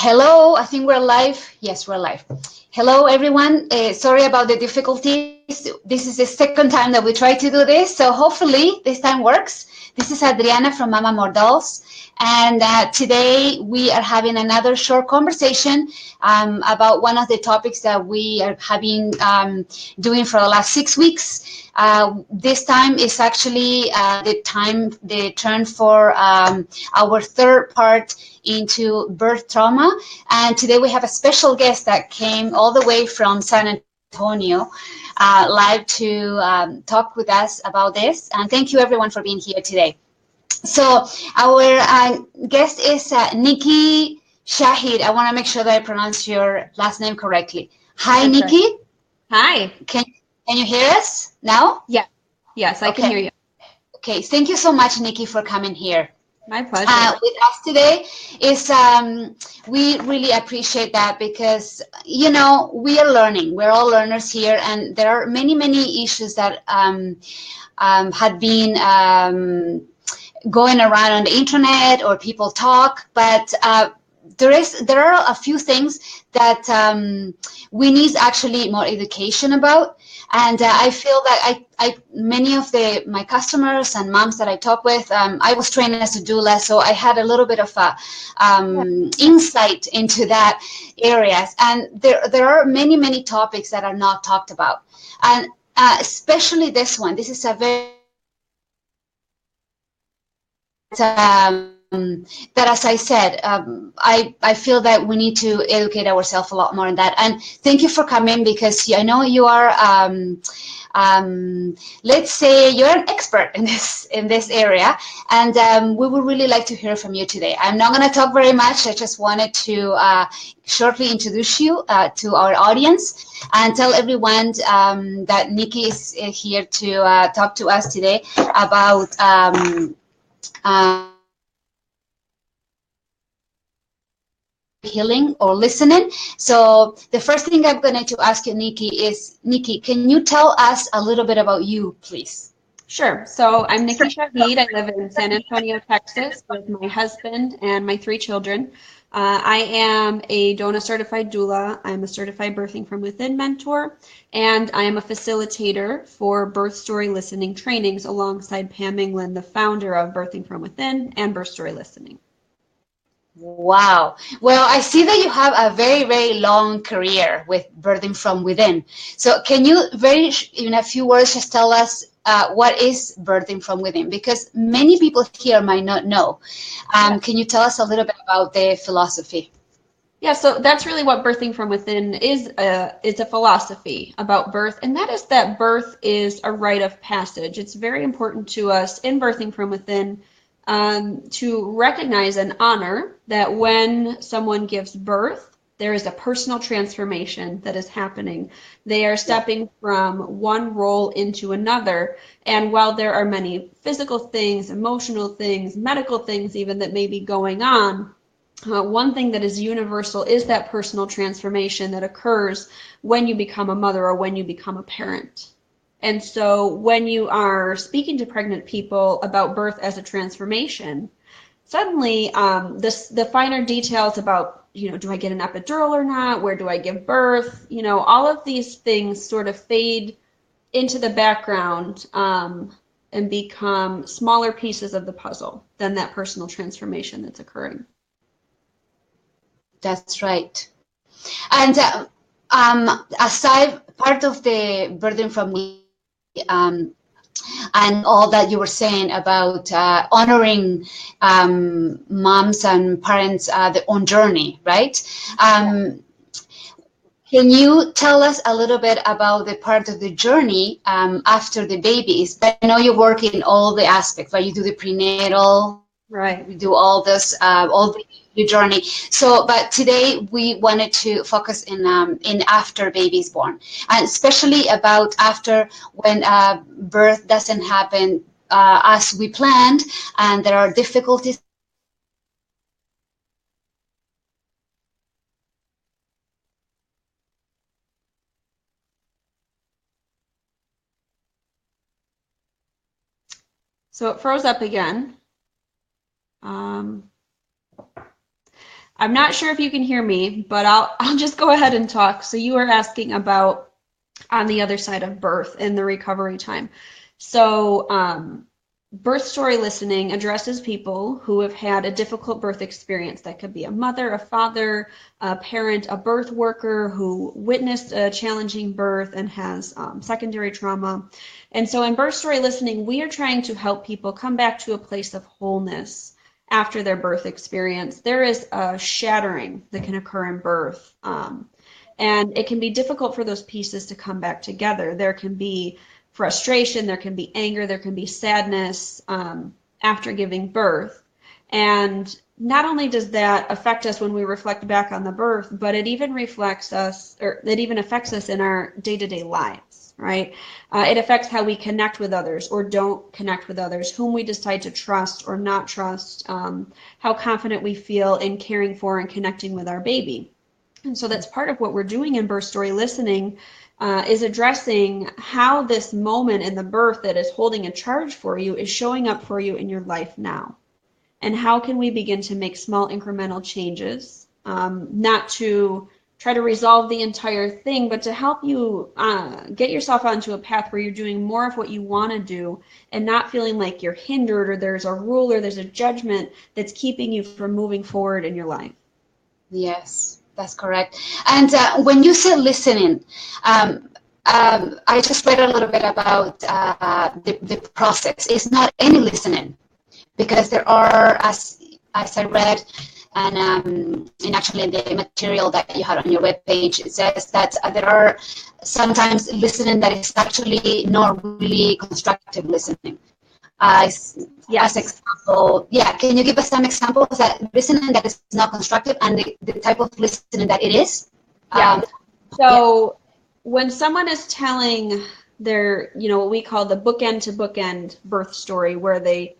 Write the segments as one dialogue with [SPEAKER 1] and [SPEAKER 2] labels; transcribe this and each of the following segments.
[SPEAKER 1] Hello, I think we're live. Yes, we're live. Hello, everyone. Sorry about the difficulties. This is the second time that we try to do this, so hopefully this time works. This is Adriana from Mama Mordals, and today we are having another short conversation about one of the topics that we are having doing for the last 6 weeks. This time is actually the turn for our third part into birth trauma. And today we have a special guest that came all the way from San Antonio live to talk with us about this. And thank you everyone for being here today. So our guest is Nikki Shaheed. I want to make sure that I pronounce your last name correctly. Hi,
[SPEAKER 2] That's right.
[SPEAKER 1] Nikki.
[SPEAKER 2] Hi.
[SPEAKER 1] Can you hear us now?
[SPEAKER 2] Yeah. Yes, I can
[SPEAKER 1] Okay.
[SPEAKER 2] hear you.
[SPEAKER 1] Okay. Thank you so much, Nikki, for coming here.
[SPEAKER 2] My pleasure.
[SPEAKER 1] With us today is we really appreciate that because we are learning. We're all learners here, and there are many issues that had been going around on the internet or people talk, but there are a few things that we need actually more education about. And I feel that many of my customers and moms that I talk with, I was trained as a doula, so I had a little bit of a insight into that areas. And there are many topics that are not talked about, and especially this one. This is a very that, as I said, I feel that we need to educate ourselves a lot more on that. And thank you for coming, because I know you are, let's say, you're an expert in this area, and we would really like to hear from you today. I'm not going to talk very much. I just wanted to shortly introduce you to our audience and tell everyone that Nikki is here to talk to us today about healing or listening. So the first thing I'm going to ask you, Nikki, is, Nikki, can you tell us a little bit about you, please?
[SPEAKER 2] Sure. So I'm Nikki Shaheed. I live in San Antonio, Texas, with my husband and my 3 children. I am a DONA certified doula. I'm a certified birthing from within mentor, and I am a facilitator for birth story listening trainings alongside Pam England, the founder of Birthing from Within and Birth Story Listening.
[SPEAKER 1] Wow. Well, I see that you have a very long career with Birthing from Within. So can you in a few words, just tell us what is Birthing from Within? Because many people here might not know. Can you tell us a little bit about the philosophy?
[SPEAKER 2] Yeah, so that's really what Birthing from Within is. It's a philosophy about birth, and that is that birth is a rite of passage. It's very important to us in Birthing from Within to recognize and honor that when someone gives birth, there is a personal transformation that is happening. They are stepping from one role into another, and while there are many physical things, emotional things, medical things even that may be going on, one thing that is universal is that personal transformation that occurs when you become a mother or when you become a parent. And so when you are speaking to pregnant people about birth as a transformation, suddenly the finer details about, do I get an epidural or not? Where do I give birth? All of these things sort of fade into the background and become smaller pieces of the puzzle than that personal transformation that's occurring.
[SPEAKER 1] That's right. And aside part of the burden from and all that you were saying about honoring moms and parents their own journey, right? Can you tell us a little bit about the part of the journey after the babies? I know you work in all the aspects, right? You do the prenatal,
[SPEAKER 2] Right.
[SPEAKER 1] we do all this, all the journey. So, but today we wanted to focus in after baby's born, and especially about after when birth doesn't happen as we planned, and there are difficulties.
[SPEAKER 2] So it froze up again. Um, I'm not sure if you can hear me, but I'll just go ahead and talk. So you were asking about on the other side of birth and the recovery time. So birth story listening addresses people who have had a difficult birth experience. That could be a mother, a father, a parent, a birth worker who witnessed a challenging birth and has secondary trauma. And so in birth story listening, we are trying to help people come back to a place of wholeness after their birth experience. There is a shattering that can occur in birth. And it can be difficult for those pieces to come back together. There can be frustration, there can be anger, there can be sadness after giving birth. And not only does that affect us when we reflect back on the birth, but it even reflects us, or it even affects us in our day-to-day lives, right? It affects how we connect with others or don't connect with others, whom we decide to trust or not trust, how confident we feel in caring for and connecting with our baby. And so that's part of what we're doing in birth story listening, is addressing how this moment in the birth that is holding a charge for you is showing up for you in your life now. And how can we begin to make small incremental changes, not to try to resolve the entire thing, but to help you get yourself onto a path where you're doing more of what you want to do and not feeling like you're hindered or there's a rule or there's a judgment that's keeping you from moving forward in your life.
[SPEAKER 1] Yes, that's correct. And when you say listening, I just read a little bit about the process. It's not any listening, because there are, as I read, and actually in the material that you had on your webpage, it says that there are sometimes listening that is actually not really constructive listening. As example, yeah, can you give us some examples that listening that is not constructive and the type of listening that it is?
[SPEAKER 2] Yeah. So when someone is telling their, what we call the bookend to bookend birth story, where they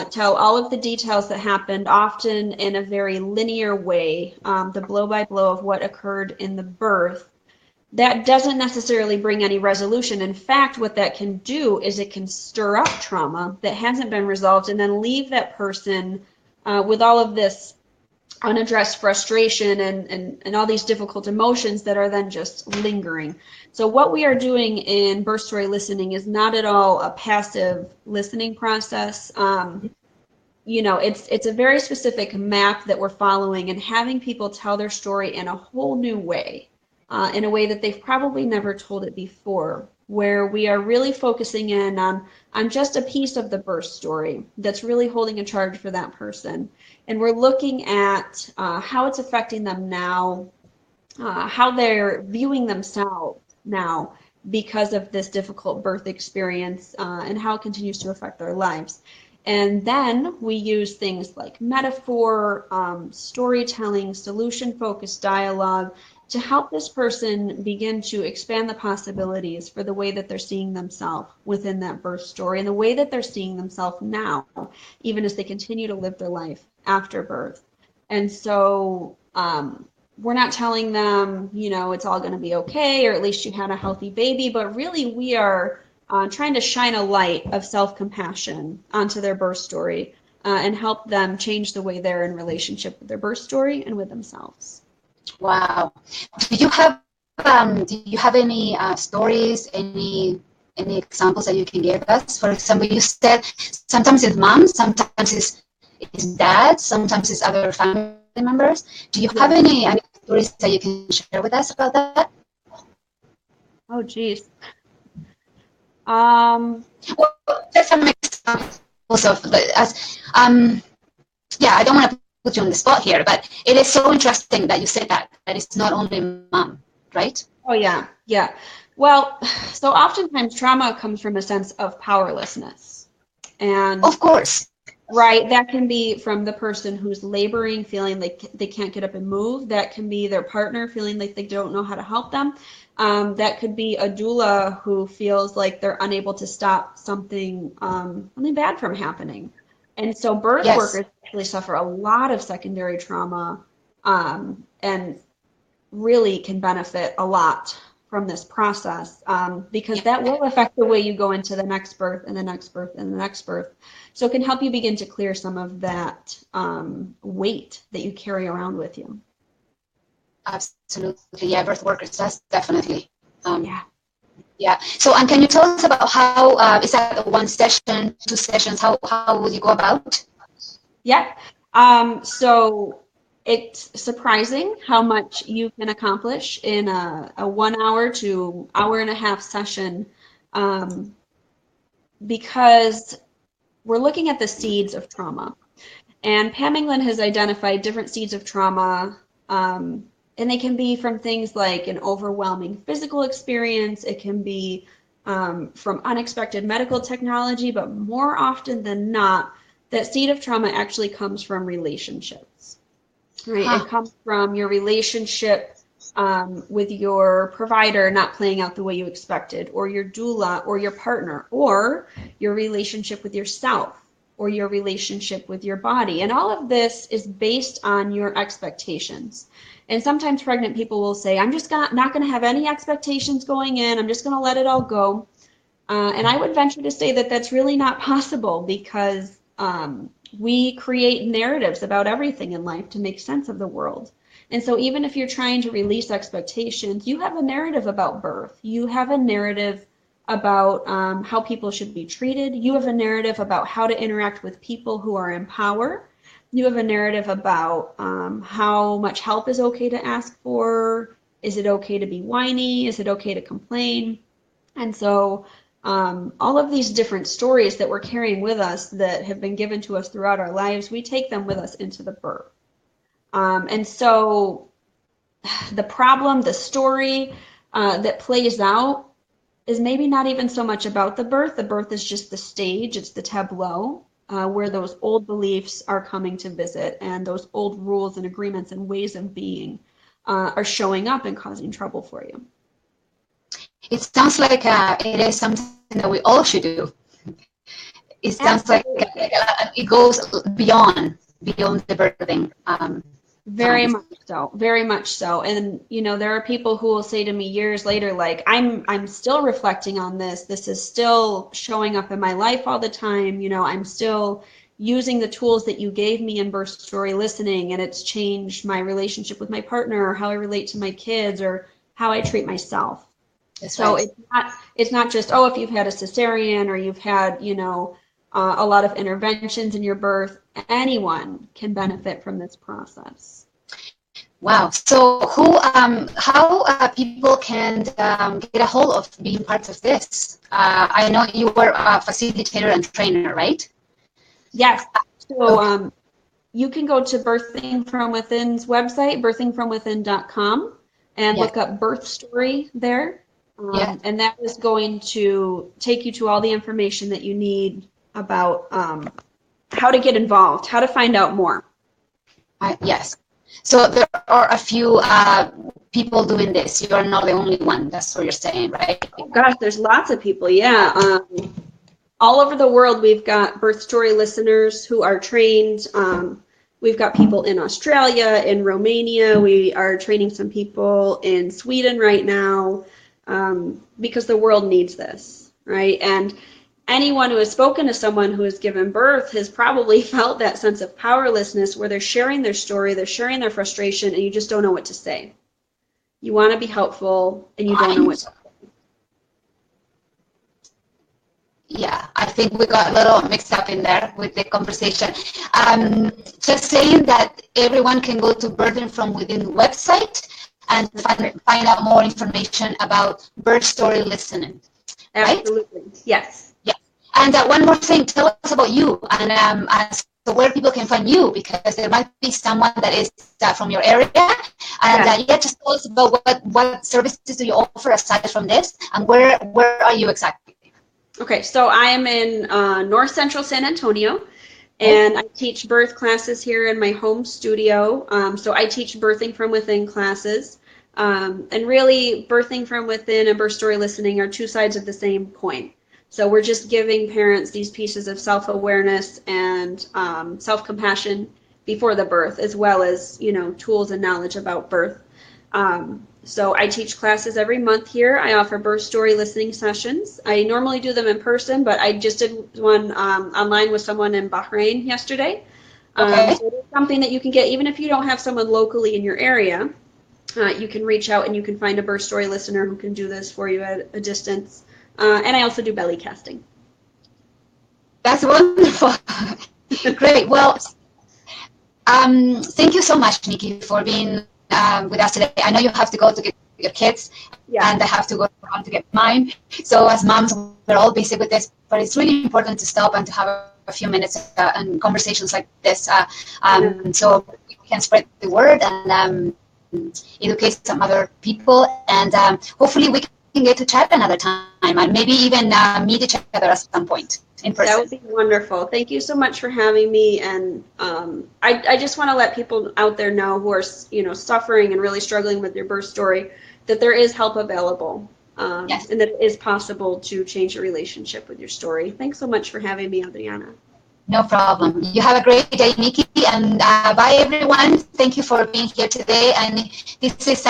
[SPEAKER 2] tell all of the details that happened, often in a very linear way, the blow by blow of what occurred in the birth, that doesn't necessarily bring any resolution. In fact, what that can do is it can stir up trauma that hasn't been resolved and then leave that person with all of this unaddressed frustration and all these difficult emotions that are then just lingering. So what we are doing in birth story listening is not at all a passive listening process. It's a very specific map that we're following and having people tell their story in a whole new way, in a way that they've probably never told it before, where we are really focusing in on just a piece of the birth story that's really holding a charge for that person. And we're looking at how it's affecting them now, how they're viewing themselves now because of this difficult birth experience, and how it continues to affect their lives. And then we use things like metaphor, storytelling, solution-focused dialogue to help this person begin to expand the possibilities for the way that they're seeing themselves within that birth story and the way that they're seeing themselves now, even as they continue to live their life after birth. And so we're not telling them, it's all going to be okay, or at least you had a healthy baby, but really we are trying to shine a light of self-compassion onto their birth story and help them change the way they're in relationship with their birth story and with themselves.
[SPEAKER 1] Wow. Do you have any stories, any examples that you can give us? For example, you said sometimes it's mom, sometimes it's dad, sometimes it's other family members. Do you have any stories that you can share with us about that?
[SPEAKER 2] Oh, geez.
[SPEAKER 1] Well, just some examples of I don't want to put you on the spot here, but it is so interesting that you said that it's not only mom, right?
[SPEAKER 2] Oh, yeah. Well, so oftentimes trauma comes from a sense of powerlessness. And
[SPEAKER 1] of course,
[SPEAKER 2] right, that can be from the person who's laboring, feeling like they can't get up and move. That can be their partner feeling like they don't know how to help them. That could be a doula who feels like they're unable to stop something bad from happening. And so birth workers actually suffer a lot of secondary trauma, and really can benefit a lot from this process, because that will affect the way you go into the next birth and the next birth and the next birth. So it can help you begin to clear some of that weight that you carry around with you.
[SPEAKER 1] Absolutely. Yeah, birth workers, that's definitely.
[SPEAKER 2] Yeah.
[SPEAKER 1] Yeah. So, and can you tell us about how, is that one session, 2 sessions, how would you go about?
[SPEAKER 2] Yeah. So it's surprising how much you can accomplish in a 1 hour to hour and a half session, because we're looking at the seeds of trauma. And Pam England has identified different seeds of trauma, and they can be from things like an overwhelming physical experience. It can be from unexpected medical technology, but more often than not, that seed of trauma actually comes from relationships, right?
[SPEAKER 1] Huh.
[SPEAKER 2] It comes from your relationship with your provider not playing out the way you expected, or your doula, or your partner, or your relationship with yourself, or your relationship with your body. And all of this is based on your expectations. And sometimes pregnant people will say, I'm just not going to have any expectations going in. I'm just going to let it all go. And I would venture to say that that's really not possible, because we create narratives about everything in life to make sense of the world. And so even if you're trying to release expectations, you have a narrative about birth. You have a narrative about how people should be treated. You have a narrative about how to interact with people who are in power. You have a narrative about how much help is okay to ask for. Is it okay to be whiny? Is it okay to complain? And so all of these different stories that we're carrying with us that have been given to us throughout our lives, we take them with us into the birth. And so the problem, the story that plays out is maybe not even so much about the birth. The birth is just the stage, it's the tableau where those old beliefs are coming to visit, and those old rules and agreements and ways of being are showing up and causing trouble for you.
[SPEAKER 1] It sounds like it is something that we all should do. It sounds like it goes beyond the birthing.
[SPEAKER 2] Very much so, very much so. And there are people who will say to me years later, like, I'm still reflecting on this. This is still showing up in my life all the time. I'm still using the tools that you gave me in birth story listening, and it's changed my relationship with my partner, or how I relate to my kids, or how I treat myself.
[SPEAKER 1] That's
[SPEAKER 2] So
[SPEAKER 1] right.
[SPEAKER 2] it's not just, oh, if you've had a cesarean, or you've had, a lot of interventions in your birth, anyone can benefit from this process.
[SPEAKER 1] Wow. So how people can get a hold of being part of this? I know you were a facilitator and trainer, right?
[SPEAKER 2] Yes. So
[SPEAKER 1] Okay.
[SPEAKER 2] you can go to Birthing From Within's website, birthingfromwithin.com, and
[SPEAKER 1] Yeah.
[SPEAKER 2] look up birth story there.
[SPEAKER 1] Yeah.
[SPEAKER 2] And that is going to take you to all the information that you need about how to get involved, how to find out more.
[SPEAKER 1] Yes. So there are a few people doing this. You are not the only one. That's what you're saying, right?
[SPEAKER 2] Oh gosh, there's lots of people. Yeah. All over the world, we've got birth story listeners who are trained. We've got people in Australia, in Romania. We are training some people in Sweden right now, because the world needs this, right? And anyone who has spoken to someone who has given birth has probably felt that sense of powerlessness, where they're sharing their story, they're sharing their frustration, and you just don't know what to say. You want to be helpful, and you don't know what to say.
[SPEAKER 1] Yeah, I think we got a little mixed up in there with the conversation. Just saying that everyone can go to Birthing From Within website and find out more information about birth story listening. Right?
[SPEAKER 2] Absolutely. Yes.
[SPEAKER 1] Yeah. And one more thing, tell us about you and so where people can find you, because there might be someone that is from your area. And
[SPEAKER 2] Yes.
[SPEAKER 1] yeah, just tell us about what services do you offer aside from this, and where are you exactly?
[SPEAKER 2] Okay, so I am in North Central San Antonio, and I teach birth classes here in my home studio. So I teach Birthing From Within classes. And really, Birthing From Within and birth story listening are two sides of the same coin. So we're just giving parents these pieces of self-awareness and self-compassion before the birth, as well as, tools and knowledge about birth. So I teach classes every month here. I offer birth story listening sessions. I normally do them in person, but I just did one online with someone in Bahrain yesterday.
[SPEAKER 1] Okay.
[SPEAKER 2] So it is something that you can get even if you don't have someone locally in your area. You can reach out and you can find a birth story listener who can do this for you at a distance. And I also do belly casting.
[SPEAKER 1] That's wonderful. Great. Well, thank you so much, Nikki, for being with us today. I know you have to go to get your kids,
[SPEAKER 2] Yeah.
[SPEAKER 1] and I have to go on to get mine. So as moms, we're all busy with this, but it's really important to stop and to have a few minutes and conversations like this, so we can spread the word and educate some other people, and hopefully we can get to chat another time and maybe even meet each other at some point in person.
[SPEAKER 2] That would be wonderful. Thank you so much for having me. And I just want to let people out there know who are, suffering and really struggling with their birth story that there is help available,
[SPEAKER 1] Yes.
[SPEAKER 2] and that it is possible to change your relationship with your story. Thanks so much for having me, Adriana.
[SPEAKER 1] No problem. You have a great day, Nikki, and bye, everyone. Thank you for being here today. And this is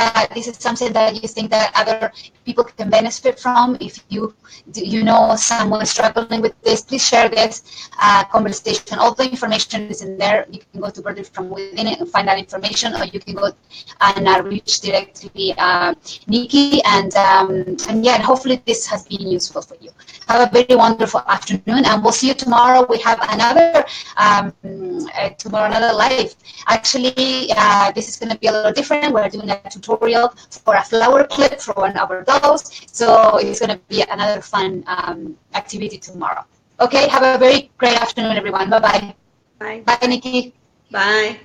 [SPEAKER 1] something that you think that other people can benefit from. If you know someone struggling with this, please share this conversation. All the information is in there. You can go to Birthing from Within and find that information, or you can go and reach directly Nikki. And yeah, hopefully this has been useful for you. Have a very wonderful afternoon, and we'll see you tomorrow. We have another live. Actually, this is going to be a little different. We're doing a tutorial for a flower clip for one of our dolls, so it's going to be another fun activity tomorrow. Okay, have a very great afternoon, everyone. Bye-bye.
[SPEAKER 2] Bye.
[SPEAKER 1] Bye, Nikki.
[SPEAKER 2] Bye.